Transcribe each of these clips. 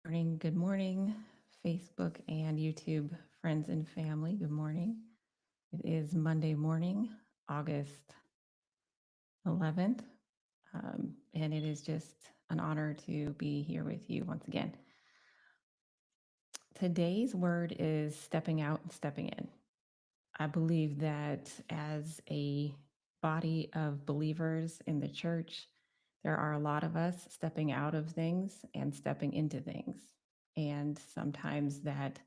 Good morning, Facebook and YouTube friends and family. Good morning. It is Monday morning, August 11th, and it is just an honor to be here with you once again. Today's word is stepping out and stepping in. I believe that as a body of believers in the church, there are a lot of us stepping out of things and stepping into things. And sometimes that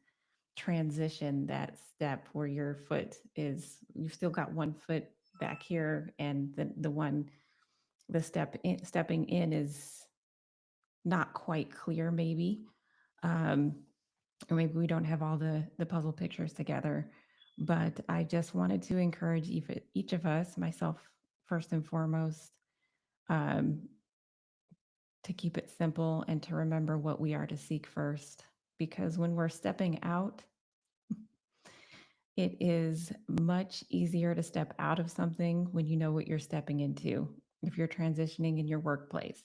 transition, that step where your foot is, you've still got one foot back here, and stepping in is not quite clear, maybe. Um, or maybe we don't have all the puzzle pictures together. But I just wanted to encourage each of us, myself first and foremost, um, to keep it simple and to remember what we are to seek first. Because when we're stepping out, it is much easier to step out of something when you know what you're stepping into. If you're transitioning in your workplace,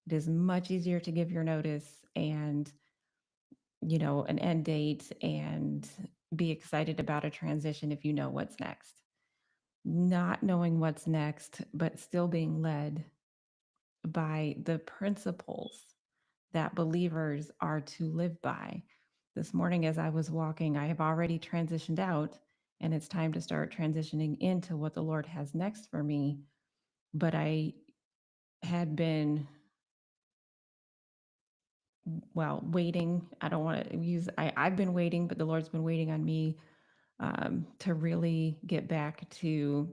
it is much easier to give your notice and, an end date and be excited about a transition if you know what's next. Not knowing what's next, but still being led by the principles that believers are to live by. This morning, as I was walking, I have already transitioned out, and it's time to start transitioning into what the Lord has next for me. But I had been, waiting. I don't want to use, I've been waiting, but the Lord's been waiting on me to really get back to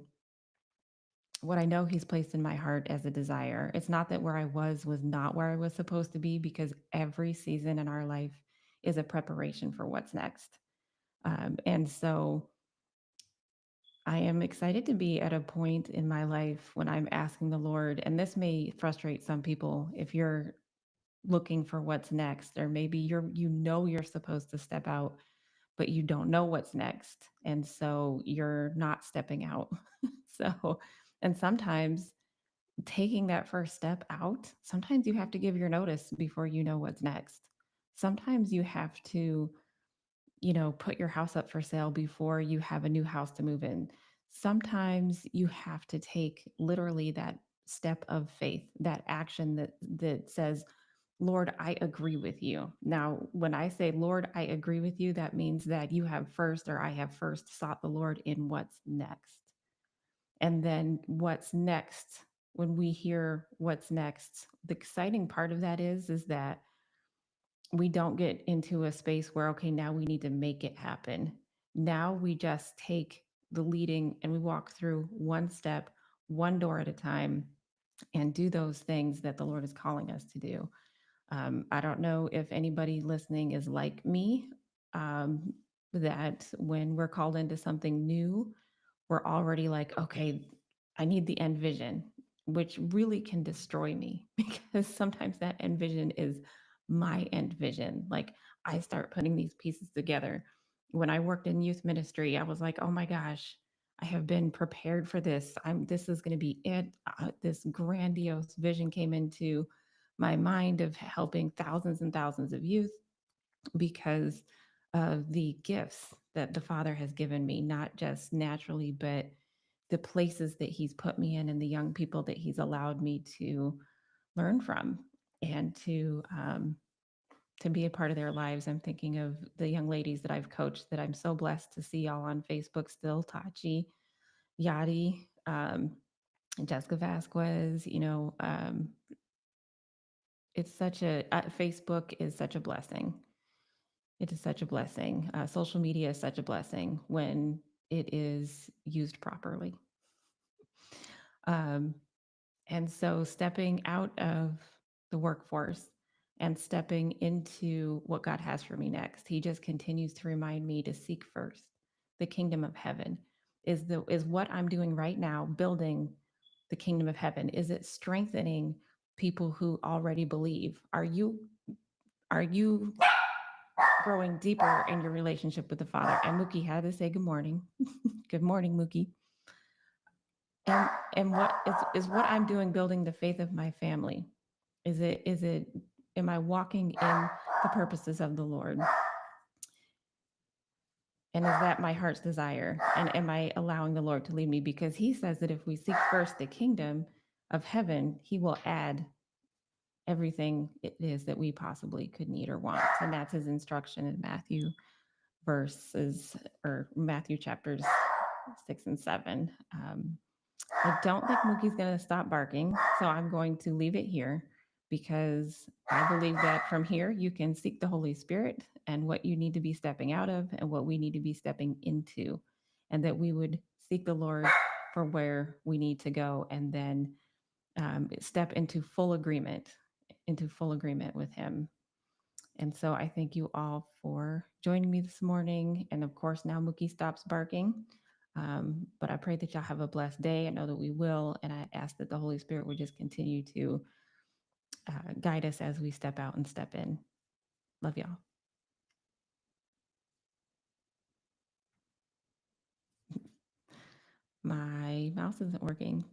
what I know He's placed in my heart as a desire. It's not that where I was not where I was supposed to be, because every season in our life is a preparation for what's next. And so I am excited to be at a point in my life when I'm asking the Lord, and this may frustrate some people if you're looking for what's next, or maybe you're supposed to step out, but you don't know what's next. And so you're not stepping out. So, and sometimes taking that first step out, sometimes you have to give your notice before you know what's next. Sometimes you have to, put your house up for sale before you have a new house to move in. Sometimes you have to take literally that step of faith, that action that says, Lord, I agree with you. Now, when I say, Lord, I agree with you, that means that you have first, or I have first sought the Lord in what's next. And then what's next, when we hear what's next, the exciting part of that is that we don't get into a space where, okay, now we need to make it happen. Now we just take the leading and we walk through one step, one door at a time, and do those things that the Lord is calling us to do. I don't know if anybody listening is like me, um, that when we're called into something new, we're already like, okay, I need the end vision, which really can destroy me because sometimes that end vision is my end vision. Like I start putting these pieces together. When I worked in youth ministry, I was like, oh my gosh, I have been prepared for this. This is going to be it. This grandiose vision came into my mind of helping thousands and thousands of youth because of the gifts that the Father has given me, not just naturally, but the places that He's put me in and the young people that He's allowed me to learn from and to be a part of their lives. I'm thinking of the young ladies that I've coached that I'm so blessed to see all on Facebook still, Tachi, Yadi, Jessica Vasquez, it's such a, Facebook is such a blessing. It is such a blessing. Social media is such a blessing when it is used properly. Um, and so, stepping out of the workforce and stepping into what God has for me next, He just continues to remind me to seek first the kingdom of heaven. Is what I'm doing right now building the kingdom of heaven? Is it strengthening people who already believe? Are you growing deeper in your relationship with the Father? And Mookie had to say good morning. Good morning, Mookie. And what is what I'm doing building the faith of my family? Is it am I walking in the purposes of the Lord? And is that my heart's desire? And am I allowing the Lord to lead me? Because he says that if we seek first the kingdom of heaven, he will add everything it is that we possibly could need or want. And that's his instruction in Matthew verses or Matthew chapters 6 and 7. I don't think Mookie's going to stop barking, so I'm going to leave it here because I believe that from here you can seek the Holy Spirit and what you need to be stepping out of and what we need to be stepping into, and that we would seek the Lord for where we need to go and then step into full agreement with Him. And so I thank you all for joining me this morning. And of course, now Mookie stops barking. But I pray that y'all have a blessed day. I know that we will. And I ask that the Holy Spirit would just continue to guide us as we step out and step in. Love y'all. My mouse isn't working.